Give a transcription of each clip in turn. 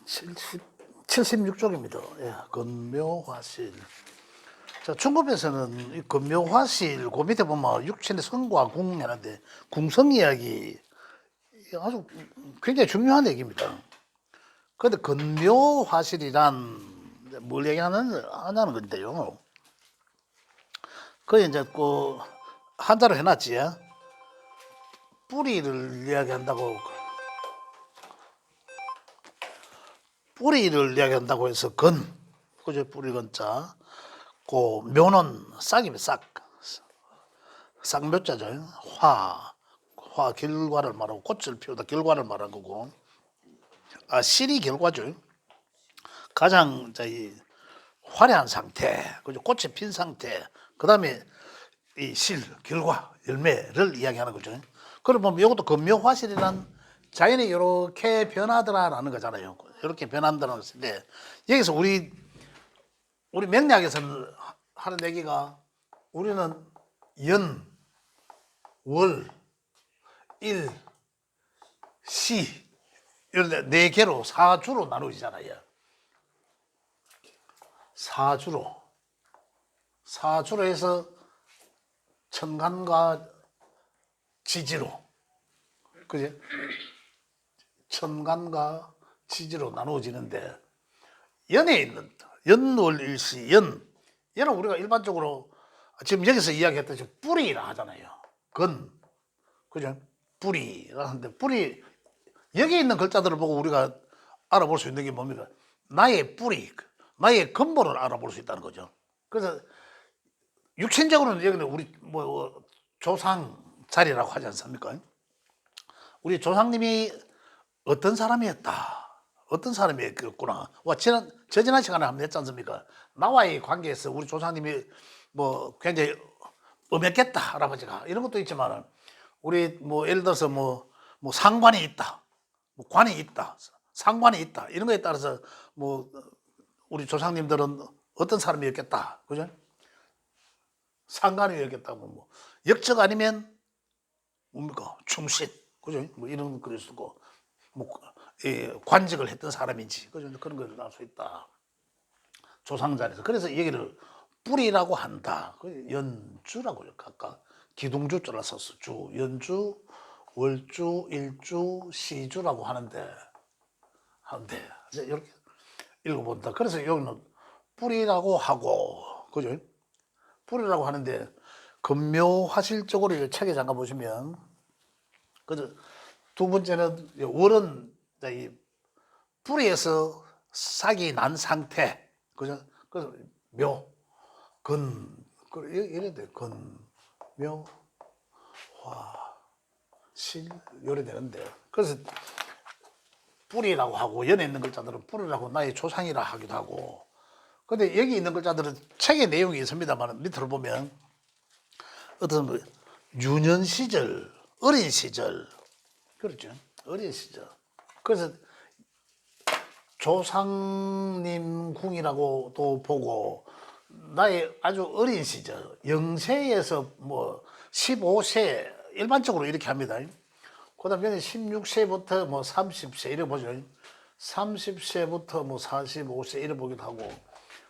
76쪽입니다. 예, 근묘화실. 자, 중급에서는 이 근묘화실, 그 밑에 보면 육신의 성과 궁 하는데, 궁성 이야기 아주 굉장히 중요한 얘기입니다. 그런데 근묘화실이란 뭘 하냐는 건데요. 그게 이제 그 한자로 해놨지. 뿌리를 이야기한다고. 뿌리를 이야기한다고 해서 그죠? 뿌리 건자. 그 묘는 싹입니다. 싹묘자죠. 화 결과를 말하고 꽃을 피우다 결과를 말한 거고. 실이 결과죠. 가장 화려한 상태, 그죠? 꽃이 핀 상태. 그다음에 이 실, 결과, 열매를 이야기하는 거죠. 그럼 보면 이것도 근묘화실이란 자연이 이렇게 변하더라라는 거잖아요. 이렇게 변한다는 것인데 여기서 우리 명리학에서는 하는 얘기가 우리는 연, 월, 일, 시 이런 네 개로 사주로 나누잖아요. 사주로 해서 천간과 지지로, 그지? 천간과 지지로 나누어지는데 연에 있는 연월일시 연은 우리가 일반적으로 지금 여기서 이야기했듯이 뿌리라 하잖아요. 그죠? 뿌리라 하는데 뿌리 여기 있는 글자들을 보고 우리가 알아볼 수 있는 게 뭡니까? 나의 뿌리, 나의 근본을 알아볼 수 있다는 거죠. 그래서 육신적으로는 여기는 우리 조상 자리라고 하지 않습니까? 우리 조상님이 어떤 사람이었다, 어떤 사람이었구나. 지난 시간에 한번 했지 않습니까? 나와의 관계에서 우리 조상님이 굉장히 엄했겠다, 할아버지가. 이런 것도 있지만, 우리 예를 들어서 상관이 있다, 관이 있다, 상관이 있다. 이런 거에 따라서 우리 조상님들은 어떤 사람이었겠다. 그죠? 상관이었겠다고 역적 아니면 뭡니까? 충신. 그죠? 이런 그럴 수 있고. 관직을 했던 사람인지, 그죠? 그런 걸 알 수 있다. 조상자리에서. 그래서 여기를 뿌리라고 한다. 연주라고요. 각각 기둥주자라 써서 주, 연주, 월주, 일주, 시주라고 하는데 이제 이렇게 읽어본다. 그래서 여기는 뿌리라고 하고, 그죠? 뿌리라고 하는데 근묘화실적으로 책에 잠깐 보시면, 그죠? 두 번째는 월은 뿌리에서 싹이 난 상태, 그죠? 그래서 이래 돼. 실 요래 되는데, 그래서 뿌리라고 하고, 연에 있는 글자들은 뿌리라고 나의 조상이라 하기도 하고. 근데 여기 있는 글자들은 책의 내용이 있습니다만 밑으로 보면 어떤 유년 시절, 어린 시절, 그렇죠? 어린 시절. 그래서 조상님 궁이라고도 보고, 나의 아주 어린 시절, 0세에서 15세, 일반적으로 이렇게 합니다. 그 다음에 16세부터 30세, 이래 보죠. 30세부터 45세, 이래 보기도 하고,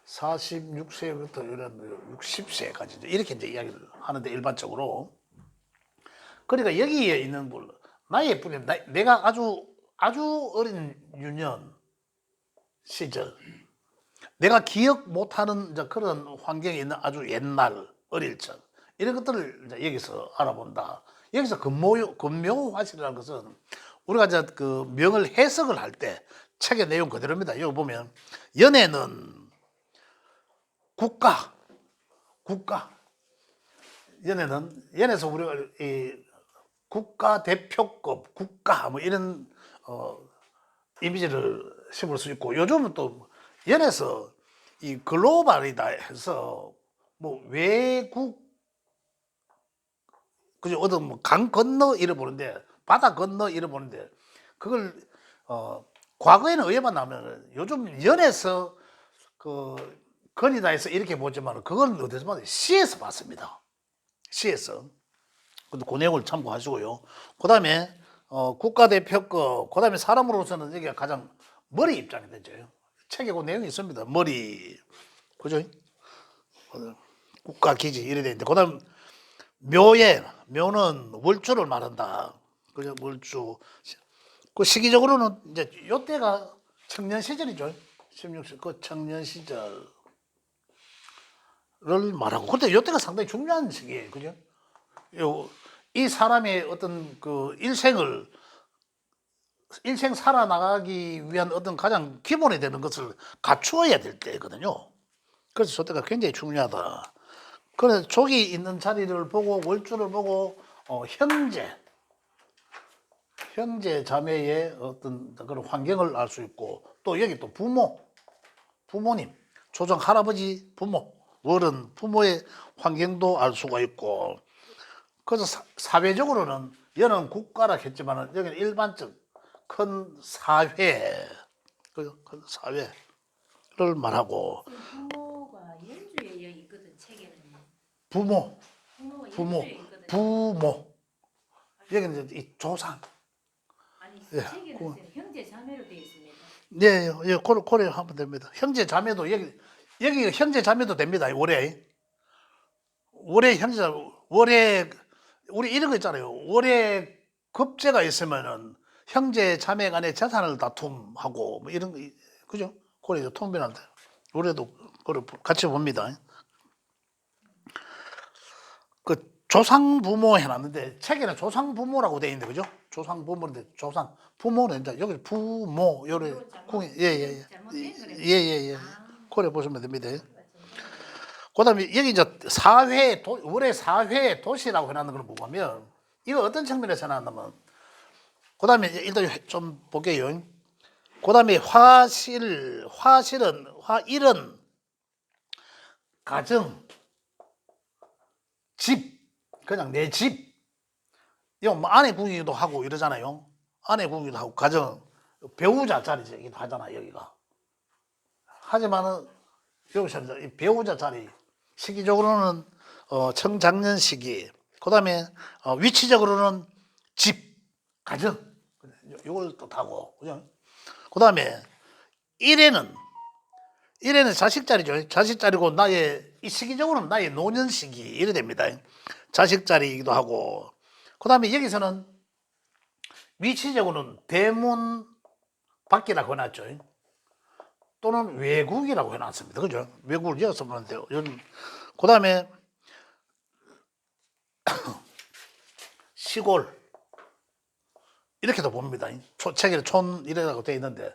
46세부터 이런 60세까지, 이렇게 이제 이야기를 하는데, 일반적으로. 그러니까 여기에 있는 나의 뿌리, 내가 아주 어린 유년 시절, 내가 기억 못하는 그런 환경에 있는 아주 옛날, 어릴 적, 이런 것들을 이제 여기서 알아본다. 여기서 근묘화실이라는 것은 우리가 이제 그 명을 해석을 할 때 책의 내용 그대로입니다. 여기 보면 연에는 국가, 연에서 우리가 이 국가 대표급, 국가 이런 이미지를 심을 수 있고, 요즘은 또 연에서 이 글로벌이다 해서 외국, 그죠? 어떤 강 건너 이래 보는데, 바다 건너 이래 보는데, 그걸 과거에는 의외만 나오면, 요즘 연에서 건이다 해서 이렇게 보지만, 그건 어디서 봤어요? 시에서 봤습니다. 시에서. 근데 그 내용을 참고하시고요. 그 다음에 국가대표급, 그 다음에 사람으로서는 여기가 가장 머리 입장이 되죠. 책에 그 내용이 있습니다. 머리, 그죠? 국가 기지 이래 되는데, 그다음 묘는 월주를 말한다. 그죠? 월주. 그 시기적으로는 이제 요때가 청년 시절이죠. 16세 그 청년 시절을 말하고, 근데 요때가 상당히 중요한 시기예요. 그죠? 이 사람의 어떤 그 일생 살아나가기 위한 어떤 가장 기본이 되는 것을 갖추어야 될 때거든요. 그래서 저때가 굉장히 중요하다. 그래서 족이 있는 자리를 보고 월주를 보고 형제 자매의 어떤 그런 환경을 알 수 있고, 또 여기 또 부모님, 조정 할아버지 부모, 어른 부모의 환경도 알 수가 있고, 그래서 사회적으로는 얘는 국가라 했지만은 여기는 일반적 큰 사회, 큰 사회를 말하고, 부모가 연주에 여기 있거든 책에는. 부모, 부모가 부모, 연주에 있거든. 부모, 여기는 이제 이 조상. 아니 예, 책에는 형제 자매로 되어 있습니다. 네, 예, 고려하면 됩니다. 형제 자매도 여기 형제 자매도 됩니다. 월에 형제 월에 우리 이런 거 있잖아요. 월에 급제가 있으면은 형제 자매 간의 재산을 다툼하고 뭐 이런 거 그죠? 고려 통변할 때 올해도 그걸 같이 봅니다. 그 조상 부모 해놨는데 책에는 조상 부모라고 돼 있는데 그죠? 조상 부모인데 조상 부모는 이제 여기 부모 요래 예예예 잘못된 거네. 예예예 아, 고려 보시면 됩니다. 그러니까 정답이네. 그다음에 여기 이제 월의 사회 도시라고 해놨는 걸 보면 이거 어떤 측면에서 해놨냐면, 그다음에 일단 좀 볼게요. 그다음에 화일은 가정, 집, 그냥 내 집. 이거 뭐 아내 구기도 하고 이러잖아요. 아내 구기도 하고 가정, 배우자 자리이기도 하잖아 여기가. 하지만은 여기서 이 배우자 자리 시기적으로는 청장년 시기. 그다음에 위치적으로는 집, 가정. 요걸 뜻하고 그죠? 그다음에 일에는 자식 자리죠. 자식 자리고 이 시기적으로는 나의 노년 시기 이래 됩니다. 자식 자리이기도 하고. 그다음에 여기서는 위치적으로는 대문 밖이라고 해놨죠. 또는 외국이라고 해놨습니다. 그죠? 외국을 이어서 보는데요. 그다음에 시골 이렇게도 봅니다. 책에 촌 이래라고 되어 있는데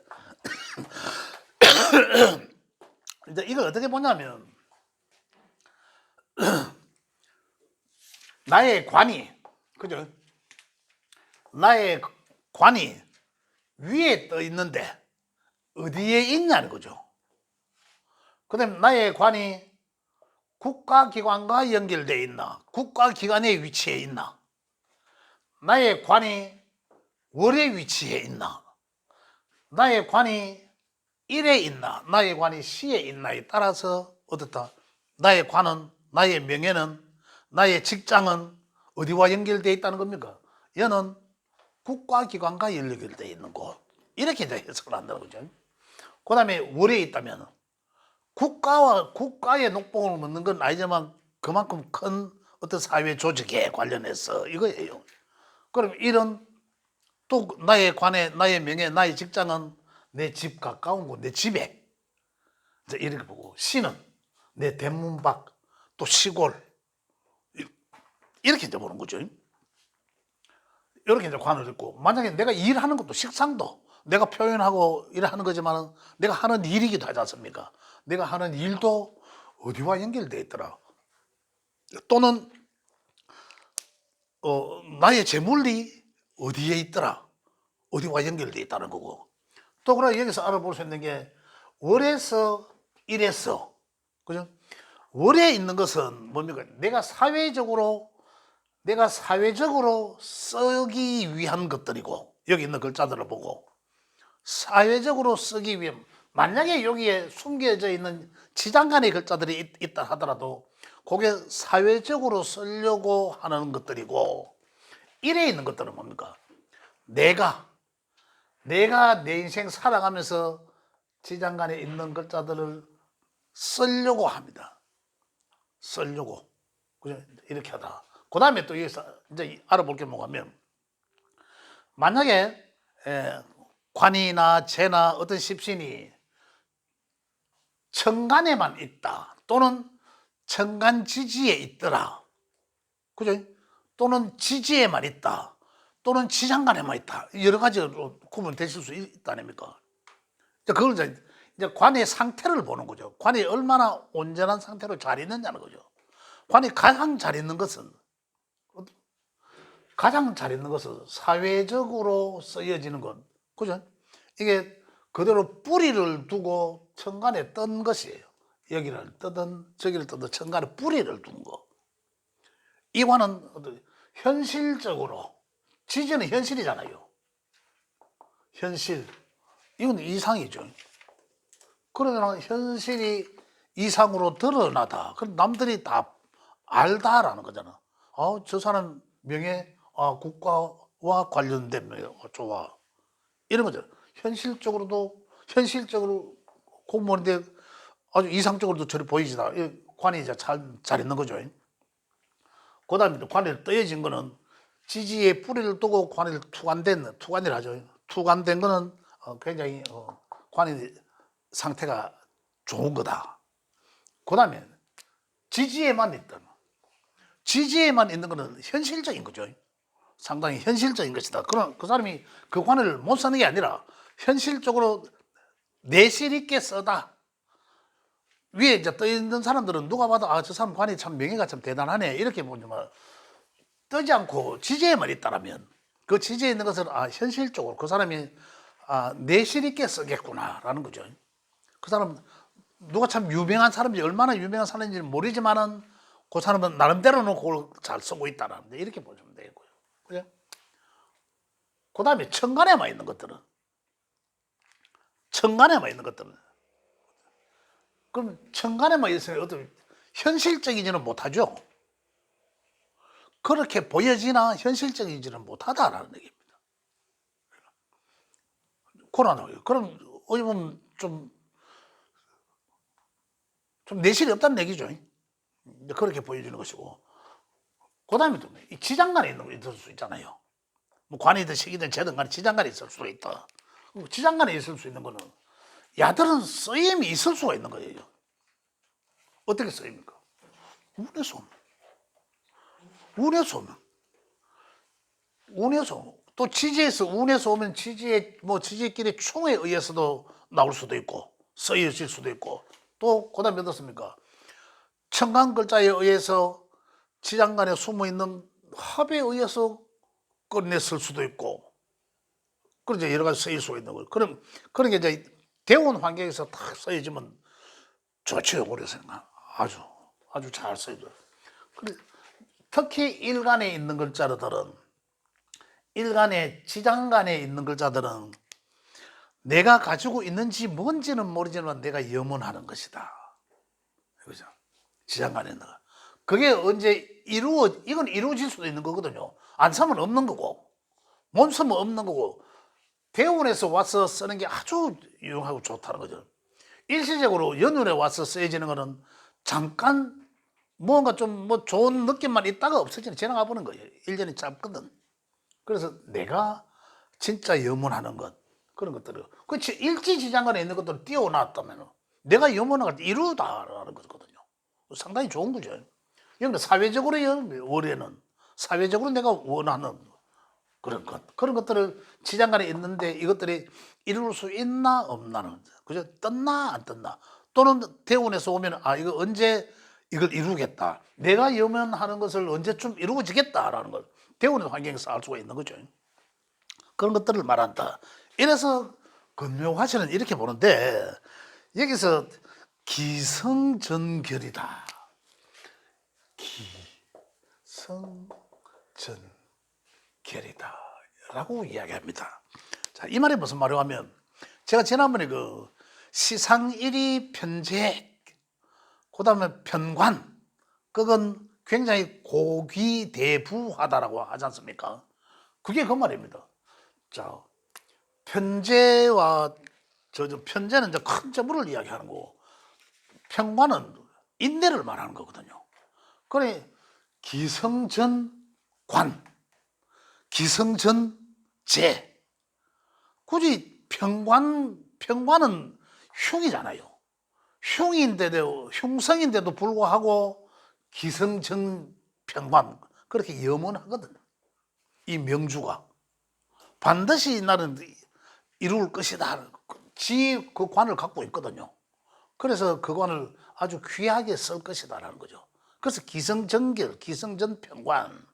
이제 이걸 어떻게 보냐면 나의 관이 그죠? 나의 관이 위에 떠 있는데 어디에 있냐는 거죠. 그다음에 나의 관이 국가기관과 연결되어 있나, 국가기관의 위치에 있나, 나의 관이 월의 위치에 있나, 나의 관이 일에 있나, 나의 관이 시에 있나에 따라서 어떻다. 나의 관은, 나의 명예는, 나의 직장은 어디와 연결되어 있다는 겁니까? 얘는 국가기관과 연결되어 있는 곳. 이렇게 이제 해석을 한다는 거죠. 그 다음에 월에 있다면 국가의 녹봉을 묻는 건 아니지만 그만큼 큰 어떤 사회 조직에 관련해서 이거예요. 그럼 이런 또 나의 관에 나의 명예 나의 직장은 내 집 가까운 곳 내 집에 이제 이렇게 보고, 시는 내 대문 밖 또 시골 이렇게 이제 보는 거죠. 이렇게 이제 관을 읽고, 만약에 내가 일하는 것도 식상도 내가 표현하고 일하는 거지만 내가 하는 일이기도 하지 않습니까? 내가 하는 일도 어디와 연결되어 있더라. 또는 나의 재물이 어디에 있더라. 어디와 연결되어 있다는 거고. 또 그러나 여기서 알아볼 수 있는 게 월에서 일에서 그죠? 월에 있는 것은 뭡니까? 내가 사회적으로 쓰기 위한 것들이고, 여기 있는 글자들을 보고 사회적으로 쓰기 위한, 만약에 여기에 숨겨져 있는 지장간의 글자들이 있다 하더라도 그게 사회적으로 쓰려고 하는 것들이고, 일에 있는 것들은 뭡니까? 내가 내가 내 인생 살아가면서 지장간에 있는 글자들을 쓰려고 합니다. 쓰려고. 그죠? 이렇게 하다. 그 다음에 또 여기서 이제 알아볼 게 뭐냐면, 만약에 관이나 재나 어떤 십신이 천간에만 있다, 또는 천간 지지에 있더라, 그죠? 또는 지지에만 있다, 또는 지장간에만 있다, 여러 가지로 구분되실 수 있다 아닙니까? 그걸 이제 관의 상태를 보는 거죠. 관이 얼마나 온전한 상태로 잘 있느냐는 거죠. 관이 가장 잘 있는 것은 사회적으로 쓰여지는 것, 그죠? 이게 그대로 뿌리를 두고 천간에 뜬 것이에요. 여기를 뜨든 저기를 뜨든 천간에 뿌리를 둔 거. 이 관은 현실적으로, 지지는 현실이잖아요. 현실. 이건 이상이죠. 그러면 현실이 이상으로 드러나다. 그럼 남들이 다 알다라는 거잖아. 저 사람 명예, 국가와 관련된 명예, 좋아. 이런 거죠. 현실적으로 공무원인데 아주 이상적으로도 저리 보이지다. 관이 이제 잘 있는 거죠. 그 다음에 관이 떠여진 거는 지지에 뿌리를 두고 관이 투관이라 하죠. 투관된 거는 굉장히 관이 상태가 좋은 거다. 그 다음에 지지에만 있는 거는 현실적인 거죠. 상당히 현실적인 것이다. 그럼 그 사람이 그 관을 못 쓰는 게 아니라 현실적으로 내실 있게 써다. 위에 이제 떠 있는 사람들은 누가 봐도 저 사람 관이 참 명예가 참 대단하네 이렇게 보지만, 뜨지 않고 지지에만 있다라면 그 지지에 있는 것을 현실적으로 그 사람이 내실 있게 쓰겠구나라는 거죠. 그 사람 누가 참 유명한 사람인지 얼마나 유명한 사람인지 모르지만은 그 사람은 나름대로는 그걸 잘 쓰고 있다라는 데 이렇게 보시면 되고요. 그죠? 그 다음에 천간에만 있는 것들은 그럼 천간에만 있으면 어떤 현실적이지는 못하죠. 그렇게 보여지나 현실적이지는 못하다라는 얘기입니다. 고난이에요. 그럼 어디 보면 좀 내실이 없다는 얘기죠. 그렇게 보여주는 것이고, 그 다음에 또 지장간에 있는 거 있을 수 있잖아요. 뭐 관이든 식이든 재든 간에 지장간에 있을 수가 있다. 지장간에 있을 수 있는 거는 야들은 쓰임이 있을 수가 있는 거예요. 어떻게 쓰입니까? 운에서 오면 또 지지에서 운에서 오면 지지끼리 충에 의해서도 나올 수도 있고 쓰여질 수도 있고, 또 그다음에 어떻습니까? 천간 글자에 의해서 지장간에 숨어 있는 합에 의해서 끝냈을 수도 있고, 그러죠. 여러 가지 쓰일 수가 있는 거예요. 그런 게 이제 대원 환경에서 딱 쓰여지면 좋죠. 그래서 아주 잘 쓰여져. 특히 일간에 있는 글자들은, 일간에 지장간에 있는 글자들은 내가 가지고 있는지 뭔지는 모르지만 내가 염원하는 것이다. 그죠? 지장간에 있는 거. 그게 언제 이건 이루어질 수도 있는 거거든요. 안 사면 없는 거고, 못 쓰면 없는 거고, 대원에서 와서 쓰는 게 아주 유용하고 좋다는 거죠. 일시적으로 연운에 와서 쓰여지는 거는 잠깐 뭔가 좀 좋은 느낌만 있다가 없어지는, 지나가 보는 거예요. 1년이 짧거든. 그래서 내가 진짜 염원하는 것, 그런 것들을, 그렇지, 일지지장간에 있는 것들을 띄워놨다면 내가 염원한 걸 이루다라는 거거든요. 상당히 좋은 거죠. 여기는 사회적으로, 월에는 사회적으로 내가 원하는 그런 것들을 지장간에 있는데 이것들이 이룰 수 있나 없나는, 그죠? 떴나 안 떴나, 또는 대원에서 오면 이거 언제 이걸 이루겠다, 내가 염원하는 것을 언제쯤 이루어지겠다라는 걸 대원의 환경에서 알 수가 있는 거죠. 그런 것들을 말한다. 이래서 근묘화시는 이렇게 보는데, 여기서 기성전결이다. 기성전결이다 라고 이야기합니다. 자, 이 말이 무슨 말이냐고 하면, 제가 지난번에 그 시상일이 편재, 그 다음에 편관, 그건 굉장히 고귀대부하다라고 하지 않습니까? 그게 그 말입니다. 자, 편제와 편제는 이제 큰 재물을 이야기하는 거고 평관은 인내를 말하는 거거든요. 그래 기성전관, 기성전제. 굳이 평관은 흉이잖아요. 흉성인데도 불구하고 기성전평관 그렇게 염원하거든. 이 명주가 반드시 나는 이룰 것이다. 그 관을 갖고 있거든요. 그래서 그 관을 아주 귀하게 쓸 것이다라는 거죠. 그래서 기성전결, 기성전평관,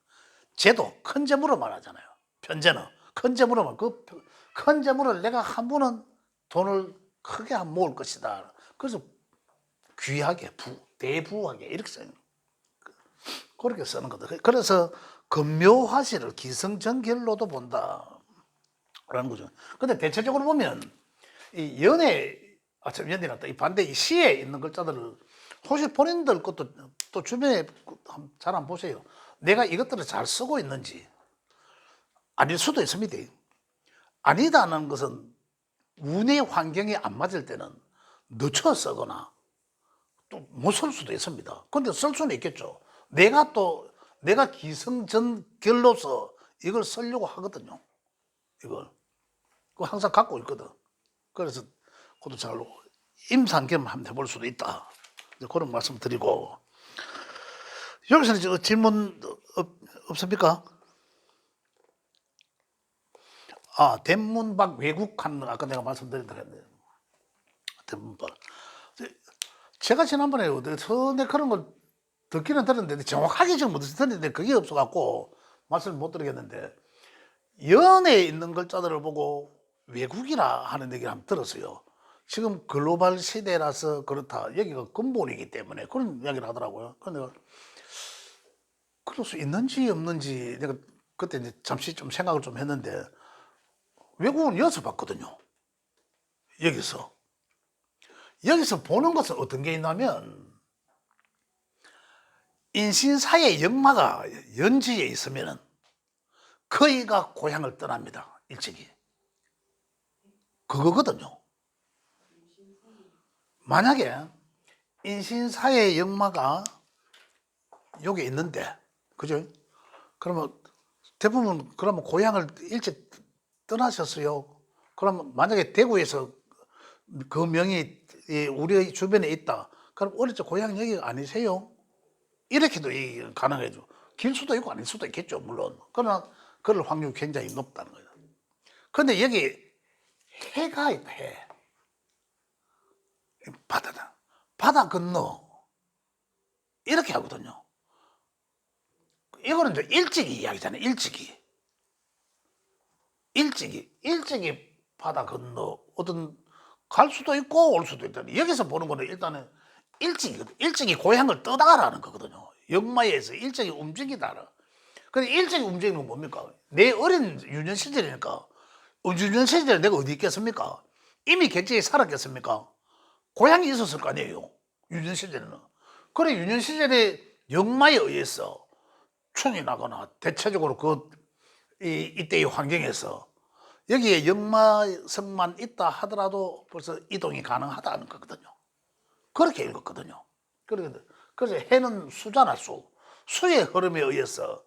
제도 큰 재물을 말하잖아요. 편제는 큰 재물을 말. 그큰 재물을 내가 한 번은 돈을 크게 한 모을 것이다. 그래서 귀하게 대부하게 이렇게 써요. 그렇게 쓰는 거다. 그래서 금묘화시를 기성전결로도 본다라는 거죠. 근데 대체적으로 보면 이 참 연애가 이 반대 이 시에 있는 글자들을 혹시 본인들 것도 또 주변에 잘 한번 보세요. 내가 이것들을 잘 쓰고 있는지 아닐 수도 있습니다. 아니다는 것은 운의 환경이 안 맞을 때는 늦춰 쓰거나 또 못 쓸 수도 있습니다. 근데 쓸 수는 있겠죠. 내가 기성전결로서 이걸 쓰려고 하거든요. 이걸. 그거 항상 갖고 있거든. 그래서 그것도 잘 임상겸 한번 해볼 수도 있다. 그런 말씀 드리고. 여기서는 질문 없습니까? 대문박 외국한 아까 내가 말씀드린다 했는데 대문박. 제가 지난번에 어디서 그런 걸 듣기는 들었는데 정확하게 지금 어디서 들었는데 그게 없어갖고 말씀을 못 드리겠는데 연에 있는 글자들을 보고 외국이라 하는 얘기를 한번 들었어요. 지금 글로벌 시대라서 그렇다. 여기가 근본이기 때문에 그런 이야기를 하더라고요. 그런데 그럴 수 있는지 없는지 내가 그때 이제 잠시 좀 생각을 좀 했는데 외국은 여기서 봤거든요. 여기서 보는 것은 어떤 게 있냐면 인신사의 역마가 연지에 있으면은 거의가 고향을 떠납니다. 일찍이. 그거거든요. 만약에 인신사의 역마가 여기 있는데, 그죠? 그러면 대부분 그러면 고향을 일찍 떠나셨어요. 그러면 만약에 대구에서 그 명이 우리 주변에 있다. 그럼 어릴 적 고향 여기 아니세요? 이렇게도 가능해죠. 길 수도 있고 아닐 수도 있겠죠, 물론. 그러나 그럴 확률이 굉장히 높다는 거예요. 그런데 여기 해가 있다, 해. 바다다. 바다 건너. 이렇게 하거든요. 이거는 이제 일찍이 이야기잖아요, 일찍이 바다 건너 갈 수도 있고 올 수도 있다. 여기서 보는 거는 일단은 일찍이 고향을 떠나가라는 거거든요. 역마에서 일찍이 움직이다. 근데 일찍이 움직이는 건 뭡니까? 내 어린 유년 시절이니까. 유년 시절에 내가 어디 있겠습니까? 이미 객지에 살았겠습니까? 고향이 있었을 거 아니에요. 유년 시절에는. 그래 유년 시절에 역마에 의해서 충이 나거나 대체적으로 이때의 환경에서 여기에 역마성만 있다 하더라도 벌써 이동이 가능하다는 거거든요. 그렇게 읽었거든요. 그래서 해는 수잖아, 수의 흐름에 의해서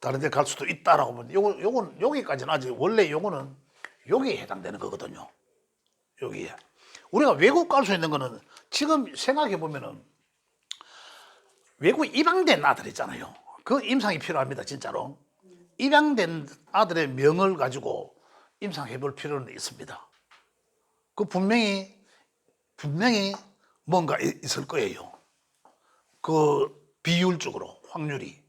다른 데 갈 수도 있다라고 보는데 요건 여기까지는 아직 원래 요거는 여기에 해당되는 거거든요. 여기에. 우리가 외국 갈 수 있는 거는 지금 생각해 보면은 외국 입양된 아들 있잖아요. 그 임상이 필요합니다, 진짜로. 입양된 아들의 명을 가지고 임상해 볼 필요는 있습니다. 그 분명히 뭔가 있을 거예요. 그 비율적으로 확률이.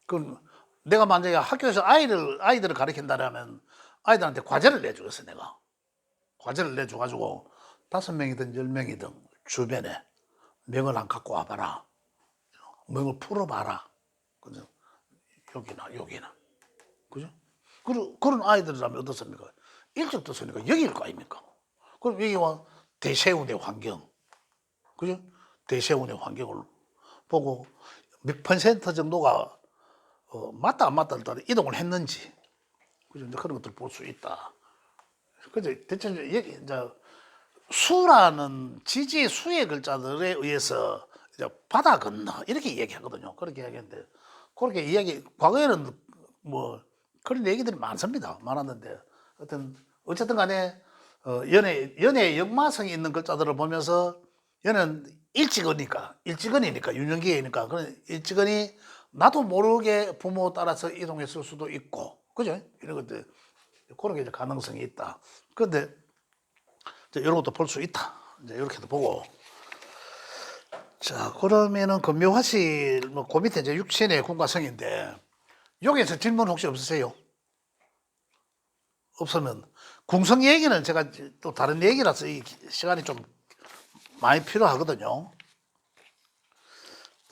그 내가 만약에 학교에서 아이들을 가르친다면 아이들한테 과제를 내주겠어, 내가. 과제를 내줘가지고 5명이든 10명이든 주변에 명을 안 갖고 와봐라. 명을 풀어봐라. 그죠? 여기나. 그죠? 그런 아이들이라면 어떻습니까? 일찍 떴으니까 여기일 거 아닙니까? 그럼 여기와 대세운의 환경. 그죠? 대세운의 환경을 보고 몇 퍼센트 정도가 맞다 안 맞다를 따라 이동을 했는지. 그죠? 이제 그런 것들 볼 수 있다. 그죠? 대체적으로 이제 수라는 지지 수의 글자들에 의해서 이제 바다 건너 이렇게 이야기하거든요. 그렇게 이야기하는데 그렇게 이야기 과거에는 뭐 그런 얘기들이 많았는데 어쨌든 간에 연애 역마성이 있는 글자들을 보면서 얘는 일찍언이니까 유년기이니까 그런 일찍언이 나도 모르게 부모 따라서 이동했을 수도 있고 그죠? 이런 것들 그렇게 이제 가능성이 있다. 그런데 이런 것도 볼 수 있다. 이제 이렇게도 보고. 자, 그러면은 금묘화실 그 밑에 이제 육신의 궁과성인데 여기에서 질문 혹시 없으세요? 없으면 궁성 얘기는 제가 또 다른 얘기라서 이 시간이 좀 많이 필요하거든요.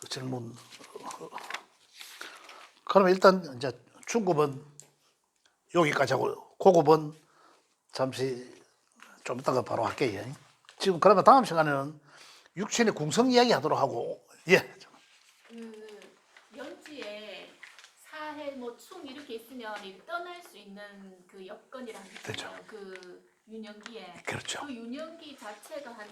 질문. 그러면 일단 이제 중급은 여기까지 하고 고급은 잠시 좀 이따가 바로 할게요. 지금 그러면 다음 시간에는 육신의 궁성 이야기 하도록 하고 예. 그 연지에 사해 뭐충 이렇게 있으면 떠날 수 있는 그 여건이라는 게 그렇죠. 있잖아요. 그 유년기에 그렇죠. 그 유년기 자체가 한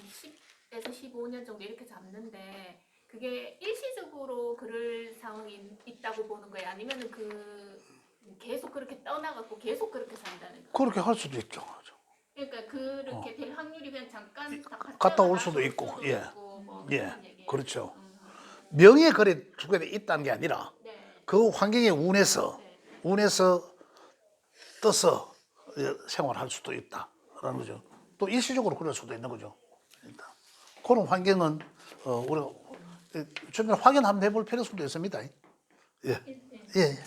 10에서 15년 정도 이렇게 잡는데 그게 일시적으로 그럴 상황이 있다고 보는 거예요? 아니면은 그 계속 그렇게 떠나갖고 계속 그렇게 산다는 거예요? 그렇게 할 수도 있죠. 그러니까 그렇게 될 확률이 그냥 잠깐 갔다 올 수도 있고, 예. 뭐 예, 그런 얘기예요. 그렇죠. 명예 거래 두 개 있다는 게 아니라 네. 그 환경에 운해서 네. 떠서 생활할 수도 있다라는 거죠. 또 일시적으로 그럴 수도 있는 거죠. 일단. 그런 환경은 우리가 주변 확인 한번 해볼 필요성도 있습니다. 예, 네. 예.